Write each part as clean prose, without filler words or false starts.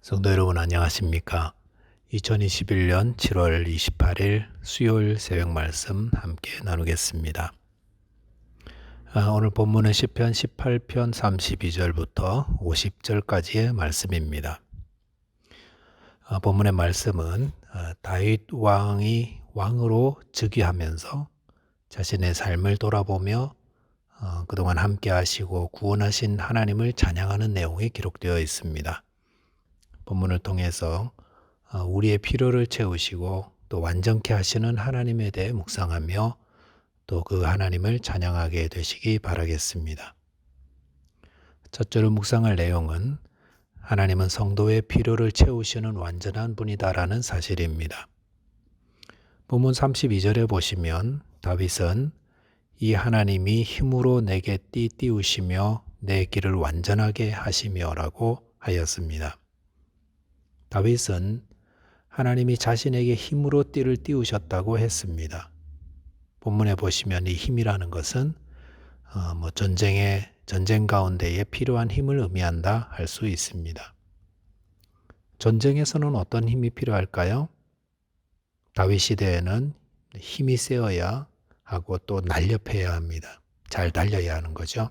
성도 여러분 안녕하십니까? 2021년 7월 28일 수요일 새벽 말씀 함께 나누겠습니다. 오늘 본문은 시편 18편 32절부터 50절까지의 말씀입니다. 본문의 말씀은 다윗 왕이 왕으로 즉위하면서 자신의 삶을 돌아보며 그동안 함께 하시고 구원하신 하나님을 찬양하는 내용이 기록되어 있습니다. 본문을 통해서 우리의 필요를 채우시고 또 완전케 하시는 하나님에 대해 묵상하며 또 그 하나님을 찬양하게 되시기 바라겠습니다. 첫째로 묵상할 내용은 하나님은 성도의 필요를 채우시는 완전한 분이다라는 사실입니다. 본문 32절에 보시면 다윗은 이 하나님이 힘으로 내게 띠 띄우시며 내 길을 완전하게 하시며라고 하였습니다. 다윗은 하나님이 자신에게 힘으로 띠를 띄우셨다고 했습니다. 본문에 보시면 이 힘이라는 것은 전쟁 가운데에 필요한 힘을 의미한다 할 수 있습니다. 전쟁에서는 어떤 힘이 필요할까요? 다윗 시대에는 힘이 세어야 하고 또 날렵해야 합니다. 잘 달려야 하는 거죠.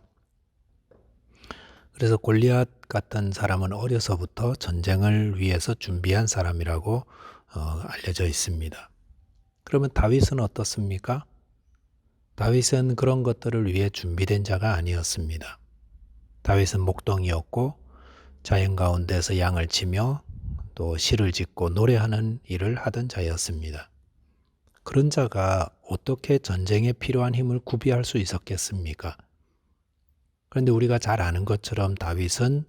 그래서 골리앗 같은 사람은 어려서부터 전쟁을 위해서 준비한 사람이라고 알려져 있습니다. 그러면 다윗은 어떻습니까? 다윗은 그런 것들을 위해 준비된 자가 아니었습니다. 다윗은 목동이었고 자연 가운데서 양을 치며 또 시를 짓고 노래하는 일을 하던 자였습니다. 그런 자가 어떻게 전쟁에 필요한 힘을 구비할 수 있었겠습니까? 그런데 우리가 잘 아는 것처럼 다윗은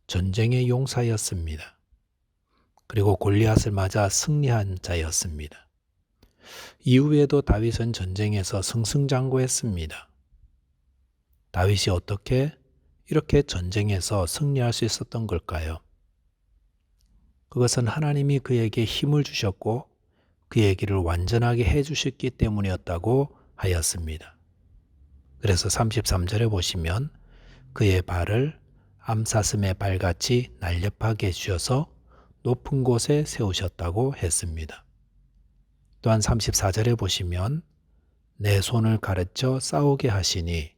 전쟁의 용사였습니다. 그리고 골리앗을 맞아 승리한 자였습니다. 이후에도 다윗은 전쟁에서 승승장구했습니다. 다윗이 어떻게 이렇게 전쟁에서 승리할 수 있었던 걸까요? 그것은 하나님이 그에게 힘을 주셨고 그의 길을 완전하게 해주셨기 때문이었다고 하였습니다. 그래서 33절에 보시면 그의 발을 암사슴의 발같이 날렵하게 해주셔서 높은 곳에 세우셨다고 했습니다. 또한 34절에 보시면 내 손을 가르쳐 싸우게 하시니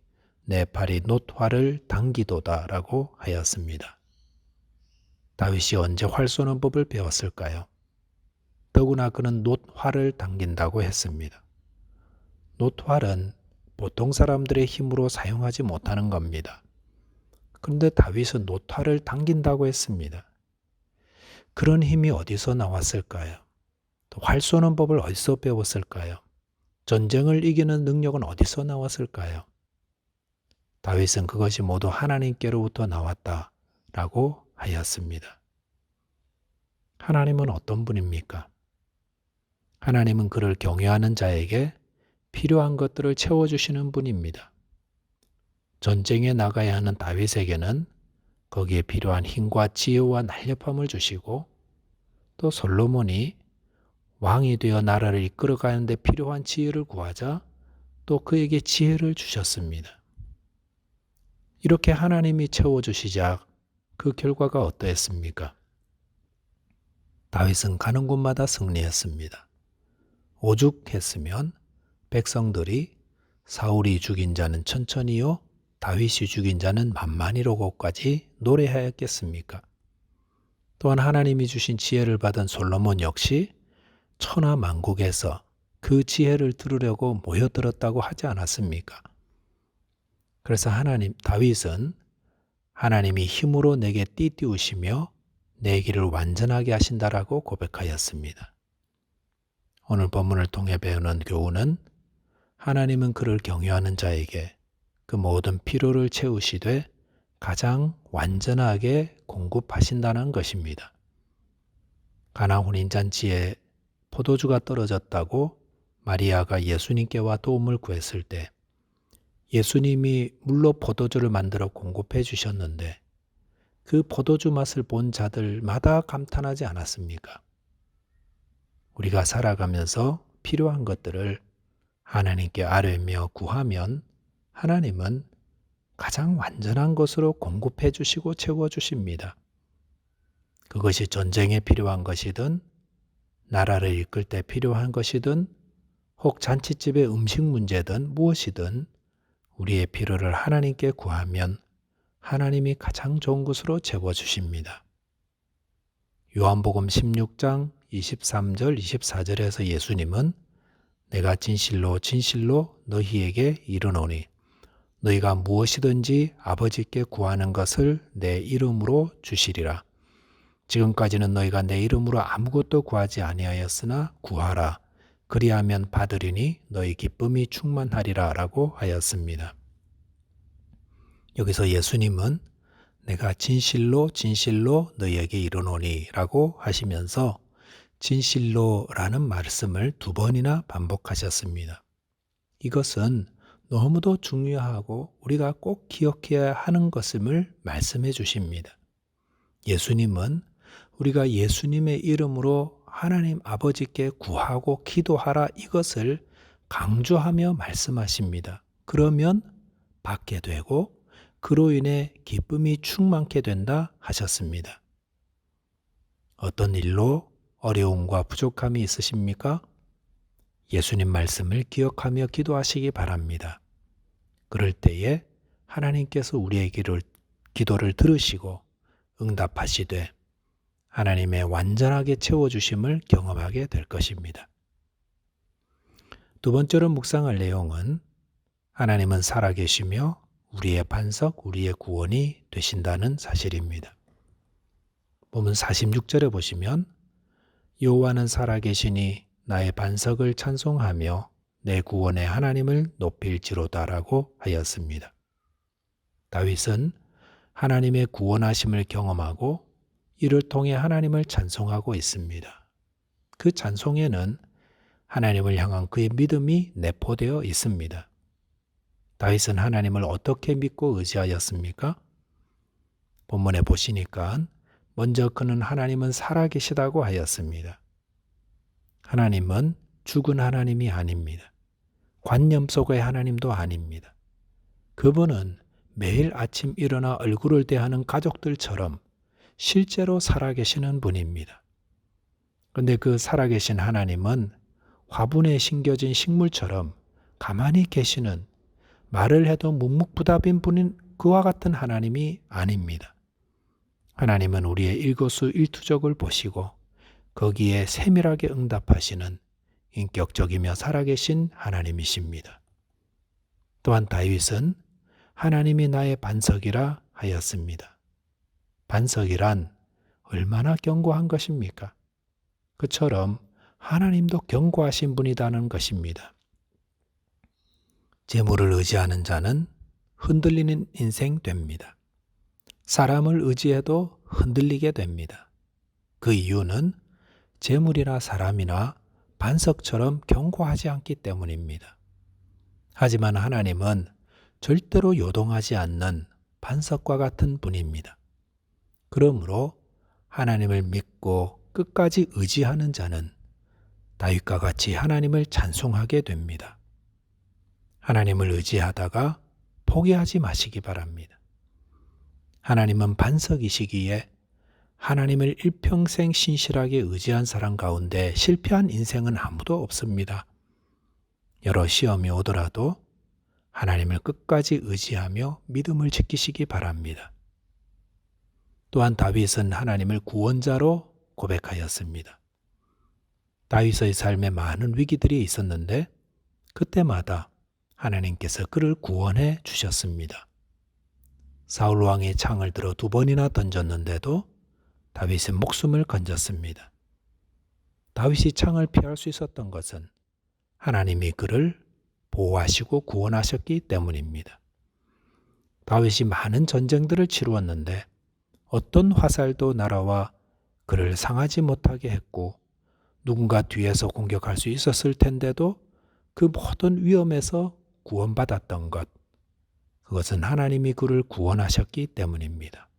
내 팔이 놋활을 당기도다 라고 하였습니다. 다윗이 언제 활 쏘는 법을 배웠을까요? 더구나 그는 놋활을 당긴다고 했습니다. 놋활은 보통 사람들의 힘으로 사용하지 못하는 겁니다. 그런데 다윗은 놋활을 당긴다고 했습니다. 그런 힘이 어디서 나왔을까요? 또 활 쏘는 법을 어디서 배웠을까요? 전쟁을 이기는 능력은 어디서 나왔을까요? 다윗은 그것이 모두 하나님께로부터 나왔다라고 하였습니다. 하나님은 어떤 분입니까? 하나님은 그를 경외하는 자에게 필요한 것들을 채워주시는 분입니다. 전쟁에 나가야 하는 다윗에게는 거기에 필요한 힘과 지혜와 날렵함을 주시고 또 솔로몬이 왕이 되어 나라를 이끌어가는 데 필요한 지혜를 구하자 또 그에게 지혜를 주셨습니다. 이렇게 하나님이 채워주시자 그 결과가 어떠했습니까? 다윗은 가는 곳마다 승리했습니다. 오죽했으면 백성들이 사울이 죽인 자는 천천히요 다윗이 죽인 자는 만만히로고까지 노래하였겠습니까? 또한 하나님이 주신 지혜를 받은 솔로몬 역시 천하 만국에서 그 지혜를 들으려고 모여들었다고 하지 않았습니까? 그래서 다윗은 하나님이 힘으로 내게 띠띠우시며 내 길을 완전하게 하신다라고 고백하였습니다. 오늘 본문을 통해 배우는 교훈은 하나님은 그를 경외하는 자에게 그 모든 필요를 채우시되 가장 완전하게 공급하신다는 것입니다. 가나 혼인잔치에 포도주가 떨어졌다고 마리아가 예수님께와 도움을 구했을 때 예수님이 물로 포도주를 만들어 공급해 주셨는데 그 포도주 맛을 본 자들마다 감탄하지 않았습니까? 우리가 살아가면서 필요한 것들을 하나님께 아뢰며 구하면 하나님은 가장 완전한 것으로 공급해 주시고 채워 주십니다. 그것이 전쟁에 필요한 것이든 나라를 이끌 때 필요한 것이든 혹 잔칫집의 음식 문제든 무엇이든 우리의 필요를 하나님께 구하면 하나님이 가장 좋은 것으로 채워주십니다. 요한복음 16장 23절 24절에서 예수님은 내가 진실로 진실로 너희에게 이르노니 너희가 무엇이든지 아버지께 구하는 것을 내 이름으로 주시리라. 지금까지는 너희가 내 이름으로 아무것도 구하지 아니하였으나 구하라. 그리하면 받으리니 너희 기쁨이 충만하리라 라고 하였습니다. 여기서 예수님은 내가 진실로 진실로 너희에게 이르노니 라고 하시면서 진실로라는 말씀을 2번이나 반복하셨습니다. 이것은 너무도 중요하고 우리가 꼭 기억해야 하는 것임을 말씀해 주십니다. 예수님은 우리가 예수님의 이름으로 하나님 아버지께 구하고 기도하라 이것을 강조하며 말씀하십니다. 그러면 받게 되고 그로 인해 기쁨이 충만케 된다 하셨습니다. 어떤 일로 어려움과 부족함이 있으십니까? 예수님 말씀을 기억하며 기도하시기 바랍니다. 그럴 때에 하나님께서 우리의 기도를 들으시고 응답하시되 하나님의 완전하게 채워주심을 경험하게 될 것입니다. 2번째로 묵상할 내용은 하나님은 살아계시며 우리의 반석, 우리의 구원이 되신다는 사실입니다. 본문 46절에 보시면 여호와는 살아계시니 나의 반석을 찬송하며 내 구원의 하나님을 높일지로다라고 하였습니다. 다윗은 하나님의 구원하심을 경험하고 이를 통해 하나님을 찬송하고 있습니다. 그 찬송에는 하나님을 향한 그의 믿음이 내포되어 있습니다. 다윗은 하나님을 어떻게 믿고 의지하였습니까? 본문에 보시니까 먼저 그는 하나님은 살아계시다고 하였습니다. 하나님은 죽은 하나님이 아닙니다. 관념 속의 하나님도 아닙니다. 그분은 매일 아침 일어나 얼굴을 대하는 가족들처럼 실제로 살아계시는 분입니다. 그런데 그 살아계신 하나님은 화분에 심겨진 식물처럼 가만히 계시는 말을 해도 묵묵부답인 분인 그와 같은 하나님이 아닙니다. 하나님은 우리의 일거수일투족을 보시고 거기에 세밀하게 응답하시는 인격적이며 살아계신 하나님이십니다. 또한 다윗은 하나님이 나의 반석이라 하였습니다. 반석이란 얼마나 견고한 것입니까? 그처럼 하나님도 견고하신 분이라는 것입니다. 재물을 의지하는 자는 흔들리는 인생 됩니다. 사람을 의지해도 흔들리게 됩니다. 그 이유는 재물이나 사람이나 반석처럼 견고하지 않기 때문입니다. 하지만 하나님은 절대로 요동하지 않는 반석과 같은 분입니다. 그러므로 하나님을 믿고 끝까지 의지하는 자는 다윗과 같이 하나님을 찬송하게 됩니다. 하나님을 의지하다가 포기하지 마시기 바랍니다. 하나님은 반석이시기에 하나님을 일평생 신실하게 의지한 사람 가운데 실패한 인생은 아무도 없습니다. 여러 시험이 오더라도 하나님을 끝까지 의지하며 믿음을 지키시기 바랍니다. 또한 다윗은 하나님을 구원자로 고백하였습니다. 다윗의 삶에 많은 위기들이 있었는데 그때마다 하나님께서 그를 구원해 주셨습니다. 사울 왕이 창을 들어 2번이나 던졌는데도 다윗의 목숨을 건졌습니다. 다윗이 창을 피할 수 있었던 것은 하나님이 그를 보호하시고 구원하셨기 때문입니다. 다윗이 많은 전쟁들을 치루었는데 어떤 화살도 날아와 그를 상하지 못하게 했고 누군가 뒤에서 공격할 수 있었을 텐데도 그 모든 위험에서 구원받았던 것, 그것은 하나님이 그를 구원하셨기 때문입니다.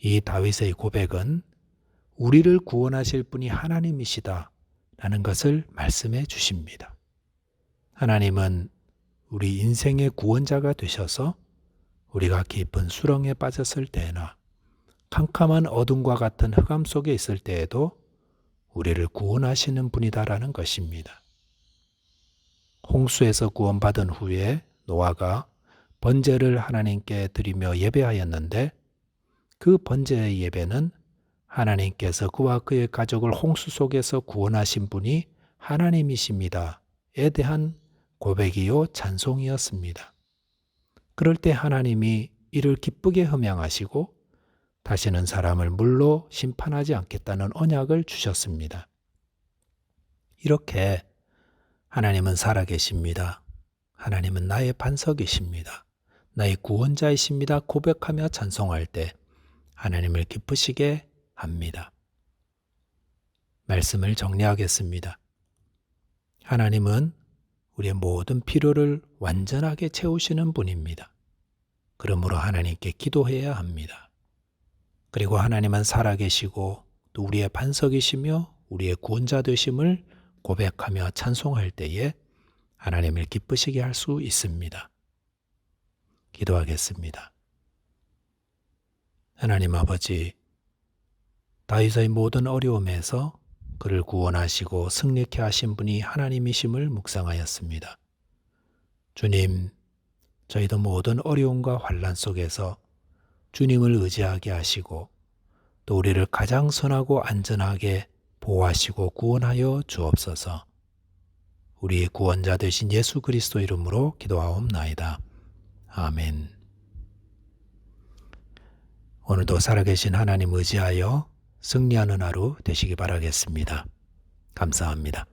이 다윗의 고백은 우리를 구원하실 분이 하나님이시다 라는 것을 말씀해 주십니다. 하나님은 우리 인생의 구원자가 되셔서 우리가 깊은 수렁에 빠졌을 때나 캄캄한 어둠과 같은 흑암 속에 있을 때에도 우리를 구원하시는 분이다라는 것입니다. 홍수에서 구원받은 후에 노아가 번제를 하나님께 드리며 예배하였는데 그 번제의 예배는 하나님께서 그와 그의 가족을 홍수 속에서 구원하신 분이 하나님이십니다에 대한 고백이요 찬송이었습니다. 그럴 때 하나님이 이를 기쁘게 흠양하시고 다시는 사람을 물로 심판하지 않겠다는 언약을 주셨습니다. 이렇게 하나님은 살아계십니다. 하나님은 나의 반석이십니다. 나의 구원자이십니다. 고백하며 찬송할 때 하나님을 기쁘시게 합니다. 말씀을 정리하겠습니다. 하나님은 우리의 모든 필요를 완전하게 채우시는 분입니다. 그러므로 하나님께 기도해야 합니다. 그리고 하나님은 살아계시고 또 우리의 반석이시며 우리의 구원자 되심을 고백하며 찬송할 때에 하나님을 기쁘시게 할 수 있습니다. 기도하겠습니다. 하나님 아버지, 다윗의 모든 어려움에서 그를 구원하시고 승리케 하신 분이 하나님이심을 묵상하였습니다. 주님, 저희도 모든 어려움과 환난 속에서 주님을 의지하게 하시고 또 우리를 가장 선하고 안전하게 보호하시고 구원하여 주옵소서. 우리의 구원자 되신 예수 그리스도 이름으로 기도하옵나이다. 아멘. 오늘도 살아계신 하나님 의지하여 승리하는 하루 되시기 바라겠습니다. 감사합니다.